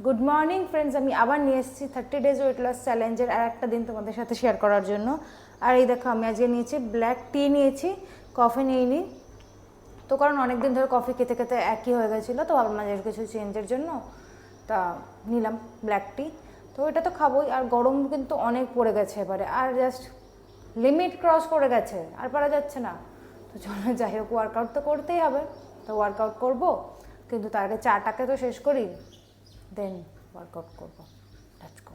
Good morning friends, আমি আবার নিয়ে এসেছি 30 ডেজ ওয়েট লস চ্যালেঞ্জের আর একটা দিন তোমাদের সাথে শেয়ার করার জন্য। আর এই দেখো, আমি আজকে নিয়েছি ব্ল্যাক টি নিয়েছি, কফি নিইনি। তো কারণ অনেক দিন ধরে কফি খেতে খেতে একই হয়ে গেছিলো, তো ভাবলাম যে কিছু চেঞ্জের জন্য তা নিলাম ব্ল্যাক টি। তো এটা তো খাবোই, আর গরম কিন্তু অনেক পড়ে গেছে এবারে, আর জাস্ট লিমিট ক্রস করে গেছে, আর পারা যাচ্ছে না। তো চলো যাই হোক, ওয়ার্কআউট তো করতেই হবে, তো ওয়ার্কআউট করবো, কিন্তু তার আগে চাটাকে তো শেষ করি, দেন ওয়ার্কআউট করবো। Let's go.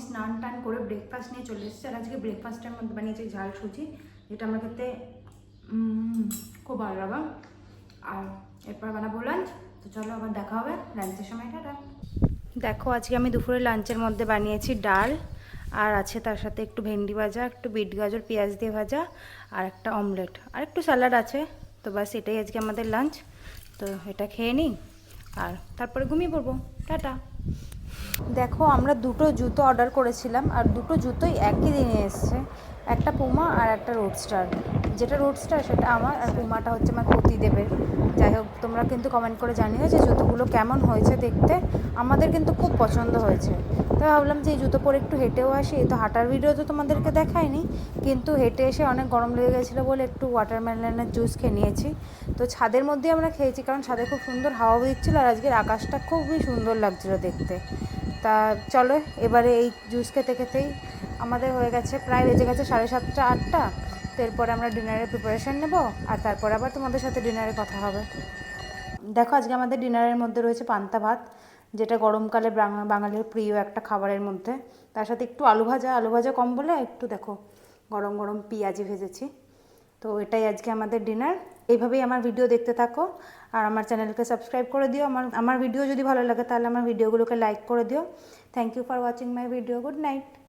স্নান টান করে ব্রেকফাস্ট নিয়ে চলে এসেছি, আর আজকে ব্রেকফাস্টের মধ্যে বানিয়েছি ঝাল সুজি, যেটা আমার খেতে খুব ভালো লাগা। আর এরপর বানাবো লাঞ্চ। তো চলো আবার দেখা হবে লাঞ্চের সময়। টাটা। দেখো, আজকে আমি দুপুরে লাঞ্চের মধ্যে বানিয়েছি ডাল, আর আছে তার সাথে একটু ভেন্ডি ভাজা, একটু বিট গাজর পেঁয়াজ দিয়ে ভাজা, আর একটা অমলেট, আর একটু স্যালাড আছে। তো বাস এটাই আজকে আমাদের লাঞ্চ। তো এটা খেয়ে নিই আর তারপরে ঘুমিয়ে পড়বো। টাটা। দেখো, আমরা দুটো জুতো অর্ডার করেছিলাম, আর দুটো জুতোই একই দিনে এসছে, একটা পুমা আর একটা রোডস্টার। যেটা রোডস্টার সেটা আমার, আর পুমাটা হচ্ছে আমার পতিদেবের। যাই হোক, তোমরা কিন্তু কমেন্ট করে জানিও যে জুতোগুলো কেমন হয়েছে দেখতে। আমাদের কিন্তু খুব পছন্দ হয়েছে। তো ভাবলাম যে এই জুতো পরে একটু হেঁটেও আসি। তো হাঁটার ভিডিও তো তোমাদেরকে দেখায়নি, কিন্তু হেঁটে এসে অনেক গরম লেগে গেছিলো বলে একটু ওয়াটারমেলনের জুস খেয়ে নিয়েছি। তো ছাদের মধ্যেই আমরা খেয়েছি, কারণ ছাদে খুব সুন্দর হাওয়া দিচ্ছিলো, আর আজকের আকাশটা খুবই সুন্দর লাগছিলো দেখতে। তা চলো, এবারে এই জুস খেতে খেতেই আমাদের হয়ে গেছে, প্রায় বেজে গেছে 7:30 8টা। তো এরপরে আমরা ডিনারের প্রিপারেশান নেব, আর তারপরে আবার তোমাদের সাথে ডিনারে কথা হবে। দেখো আজকে আমাদের ডিনারের মধ্যে রয়েছে পান্তা ভাত, যেটা গরমকালে বাঙালির প্রিয় একটা খাবারের মধ্যে। তার সাথে একটু আলু ভাজা কম বলে একটু দেখো গরম গরম পেঁয়াজি ভেজেছি। তো এটাই আজকে আমাদের ডিনার। এইভাবেই আমার ভিডিও দেখতে থাকো আর আমার চ্যানেলকে সাবস্ক্রাইব করে দিও। আমার ভিডিও যদি ভালো লাগে তাহলে আমার ভিডিওগুলোকে লাইক করে দিও। Thank you for watching my video. Good night.